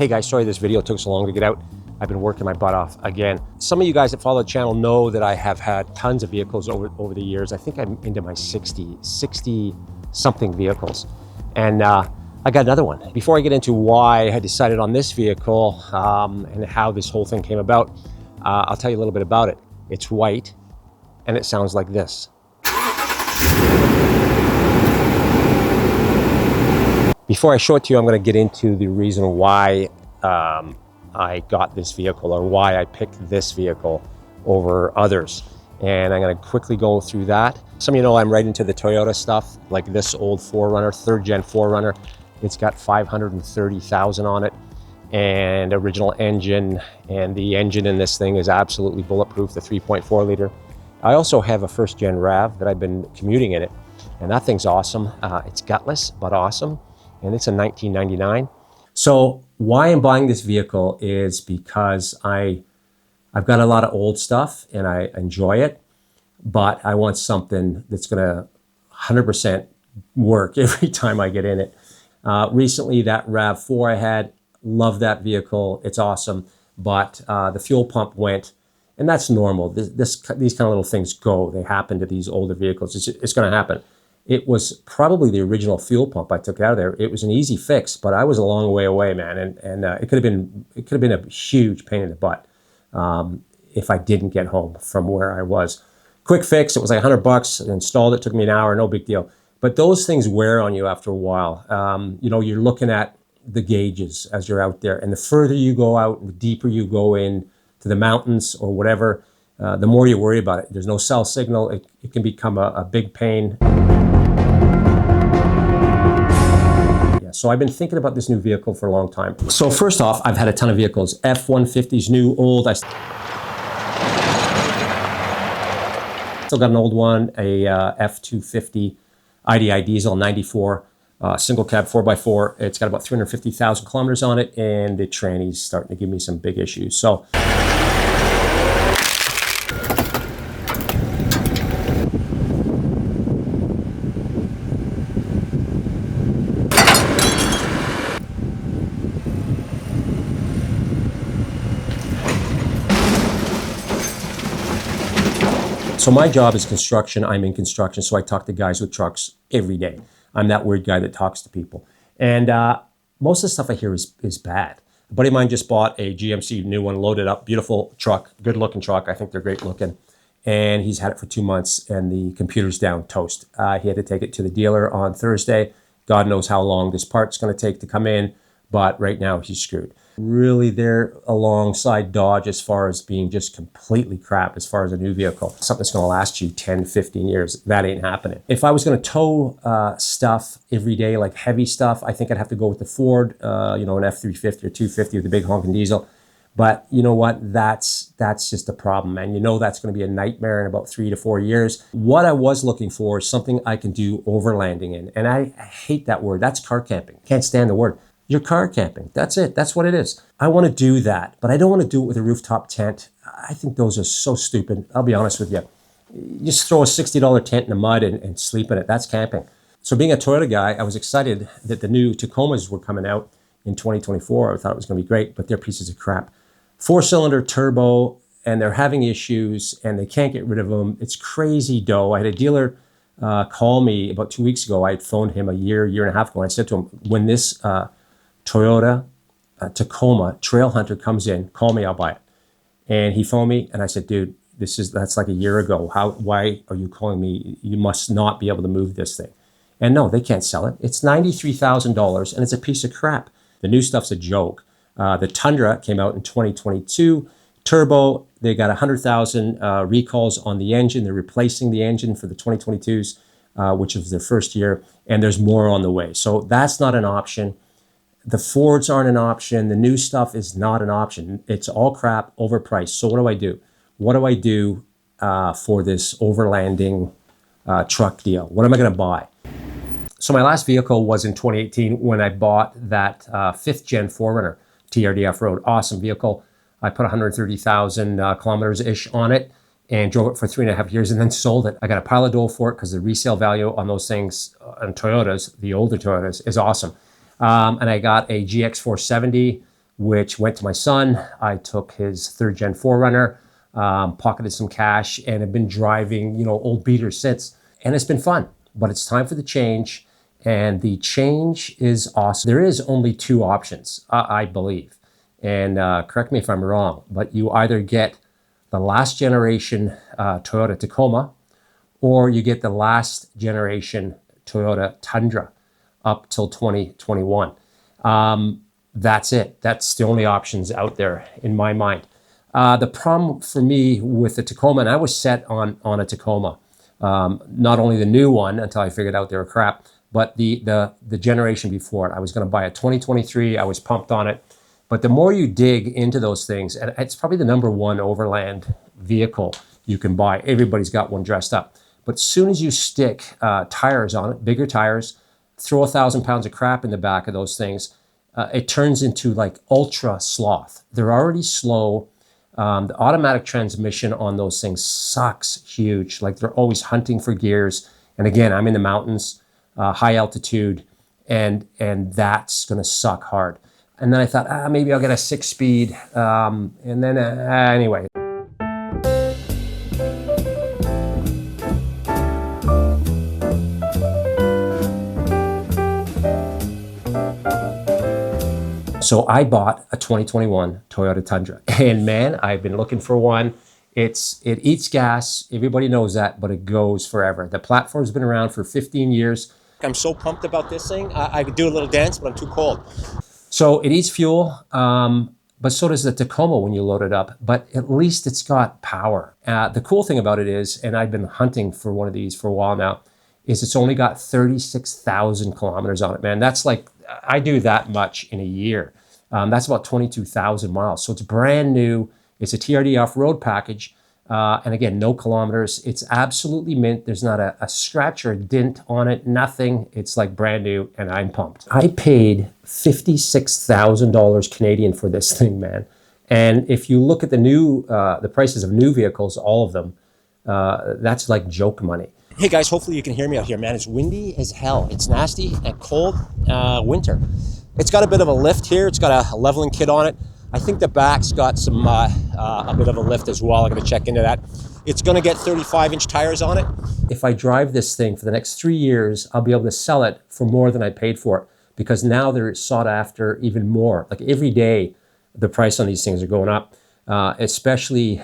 Hey guys, sorry this video took so long to get out. I've been working my butt off again. Some of you guys that follow the channel know that I have had tons of vehicles over the years. I think I'm into my 60 something vehicles. And I got another one. Before I get into why I decided on this vehicle and how this whole thing came about, I'll tell you a little bit about it. It's white and it sounds like this. Before I show it to you, I'm going to get into the reason why I got this vehicle or why I picked this vehicle over others. And I'm going to quickly go through that. Some of you know I'm right into the Toyota stuff, like this old 4Runner, third gen 4Runner. It's got 530,000 on it and original engine. And the engine in this thing is absolutely bulletproof, the 3.4 liter. I also have a first gen RAV that I've been commuting in it. And that thing's awesome. It's gutless, but awesome. And it's a 1999. So why I'm buying this vehicle is because I've got a lot of old stuff and I enjoy it, but I want something that's gonna 100% work every time I get in it. Recently that RAV4 I had, love that vehicle, it's awesome, but the fuel pump went, and that's normal. These kind of little things they happen to these older vehicles. It's gonna happen. It was probably the original fuel pump I took out of there. It was an easy fix, but I was a long way away, man. And it could have been a huge pain in the butt if I didn't get home from where I was. Quick fix, it was like $100, installed it, took me an hour, no big deal. But those things wear on you after a while. You know, you're looking at the gauges as you're out there, and the further you go out, the deeper you go in to the mountains or whatever, the more you worry about it. There's no cell signal. It can become a big pain. So I've been thinking about this new vehicle for a long time. So first off, I've had a ton of vehicles, F-150s, new, old. I still got an old one, a F-250 IDI diesel, 94, single cab 4x4. It's got about 350,000 kilometers on it, and the tranny's starting to give me some big issues. So So my job is construction. I'm in construction, so I talk to guys with trucks every day. I'm that weird guy that talks to people. And most of the stuff I hear is bad. A buddy of mine just bought a GMC new one, loaded up, beautiful truck, good looking truck. I think they're great looking. And he's had it for 2 months and the computer's down toast. He had to take it to the dealer on Thursday. God knows how long this part's gonna take to come in, but right now he's screwed. Really, they're alongside Dodge as far as being just completely crap as far as a new vehicle. Something that's going to last you 10, 15 years. That ain't happening. If I was going to tow stuff every day, like heavy stuff, I think I'd have to go with the Ford, you know, an F-350 or 250 with the big honking diesel. But you know what? That's just a problem, man. You know that's going to be a nightmare in about 3 to 4 years. What I was looking for is something I can do overlanding in. And I hate that word. That's car camping. Can't stand the word. You're car camping. That's it. That's what it is. I want to do that, but I don't want to do it with a rooftop tent. I think those are so stupid. I'll be honest with you. You just throw a $60 tent in the mud and sleep in it. That's camping. So being a Toyota guy, I was excited that the new Tacomas were coming out in 2024. I thought it was going to be great, but they're pieces of crap. 4-cylinder turbo, and they're having issues, and they can't get rid of them. It's crazy dough. I had a dealer call me about 2 weeks ago. I had phoned him a year and a half ago, and I said to him, when this Toyota Tacoma Trail Hunter comes in, call me, I'll buy it. And he phoned me and I said, dude, that's like a year ago. Why are you calling me? You must not be able to move this thing. And no, they can't sell it. It's $93,000 and it's a piece of crap. The new stuff's a joke. The Tundra came out in 2022. Turbo, they got 100,000 recalls on the engine. They're replacing the engine for the 2022s, which was their first year. And there's more on the way. So that's not an option. The Fords aren't an option. The new stuff is not an option. It's all crap, overpriced. So what do I do? What do I do for this overlanding truck deal? What am I going to buy? So my last vehicle was in 2018 when I bought that 5th gen 4Runner TRD off-road. Awesome vehicle. I put 130,000 kilometers-ish on it and drove it for 3.5 years and then sold it. I got a pile of dough for it because the resale value on those things, on Toyotas, the older Toyotas, is awesome. And I got a GX470 which went to my son. I took his 3rd Gen 4Runner, pocketed some cash, and have been driving, old beaters since. And it's been fun, but it's time for the change. And the change is awesome. There is only 2 options, I believe. And correct me if I'm wrong, but you either get the last generation Toyota Tacoma, or you get the last generation Toyota Tundra up till 2021. That's it. That's the only options out there in my mind. The problem for me with the Tacoma, and I was set on a Tacoma, not only the new one until I figured out they were crap, but the generation before it. I was going to buy a 2023. I was pumped on it. But the more you dig into those things, and it's probably the #1 overland vehicle you can buy. Everybody's got one dressed up. But as soon as you stick tires on it, bigger tires, throw 1,000 pounds of crap in the back of those things, it turns into like ultra sloth. They're already slow. The automatic transmission on those things sucks huge. Like they're always hunting for gears. And again, I'm in the mountains, high altitude, and that's going to suck hard. And then I thought, maybe I'll get a 6-speed. And then anyway. So I bought a 2021 Toyota Tundra, and man, I've been looking for one. It eats gas, everybody knows that, but it goes forever. The platform's been around for 15 years. I'm so pumped about this thing. I could do a little dance, but I'm too cold. So it eats fuel, but so does the Tacoma when you load it up, but at least it's got power. The cool thing about it is, and I've been hunting for one of these for a while now, is it's only got 36,000 kilometers on it, man. That's like, I do that much in a year. That's about 22,000 miles. So it's brand new. It's a TRD off-road package. And again, no kilometers. It's absolutely mint. There's not a scratch or a dent on it, nothing. It's like brand new, and I'm pumped. I paid $56,000 Canadian for this thing, man. And if you look at the prices of new vehicles, all of them, that's like joke money. Hey guys, hopefully you can hear me out here, man. It's windy as hell. It's nasty and cold winter. It's got a bit of a lift here. It's got a leveling kit on it. I think the back's got some a bit of a lift as well. I'm going to check into that. It's going to get 35-inch tires on it. If I drive this thing for the next 3 years, I'll be able to sell it for more than I paid for it, because now they're sought after even more. Like every day, the price on these things are going up, especially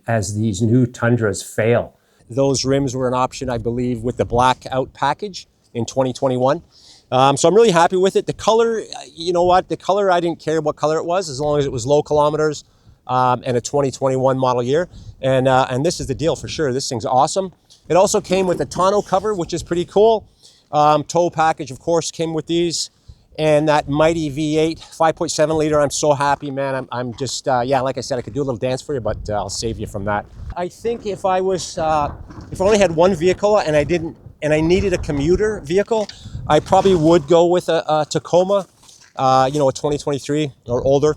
as these new Tundras fail. Those rims were an option, I believe, with the blackout package in 2021. So I'm really happy with it. The color, you know what? The color, I didn't care what color it was, as long as it was low kilometers and a 2021 model year. And this is the deal for sure. This thing's awesome. It also came with a tonneau cover, which is pretty cool. Tow package, of course, came with these. And that mighty V8, 5.7 liter. I'm so happy, man. I'm just, yeah, like I said, I could do a little dance for you, but I'll save you from that. I think if I was, if I only had one vehicle and I needed a commuter vehicle, I probably would go with a Tacoma, a 2023 or older.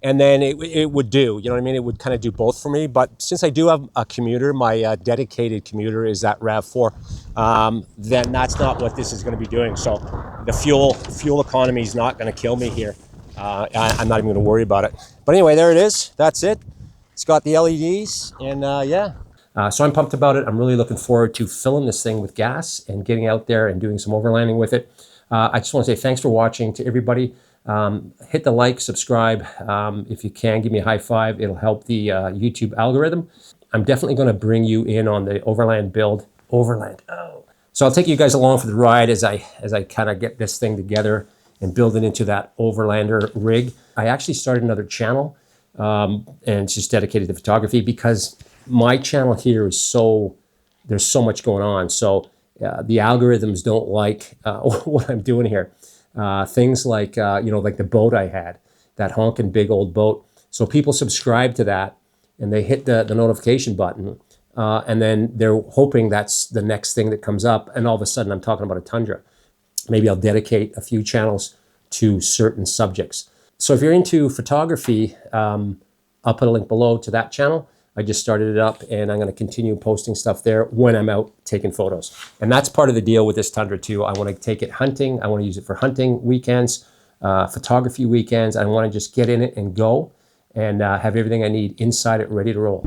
And then it would do, you know what I mean? It would kind of do both for me. But since I do have a commuter, my dedicated commuter is that RAV4, then that's not what this is going to be doing. So the fuel economy is not going to kill me here. I'm not even going to worry about it. But anyway, there it is. That's it. It's got the LEDs, and yeah. So I'm pumped about it. I'm really looking forward to filling this thing with gas and getting out there and doing some overlanding with it. I just want to say thanks for watching to everybody. Hit the like, subscribe. If you can, give me a high five. It'll help the YouTube algorithm. I'm definitely going to bring you in on the overland build. Overland. Oh. So I'll take you guys along for the ride as I kind of get this thing together and build it into that overlander rig. I actually started another channel, and it's just dedicated to photography, because my channel here is there's so much going on. So the algorithms don't like what I'm doing here. Things like, like the boat I had, that honking big old boat. So people subscribe to that and they hit the notification button, and then they're hoping that's the next thing that comes up. And all of a sudden I'm talking about a Tundra. Maybe I'll dedicate a few channels to certain subjects. So if you're into photography, I'll put a link below to that channel. I just started it up, and I'm going to continue posting stuff there when I'm out taking photos. And that's part of the deal with this Tundra too. I want to take it hunting. I want to use it for hunting weekends. photography weekends. I want to just get in it and go and have everything I need inside it ready to roll.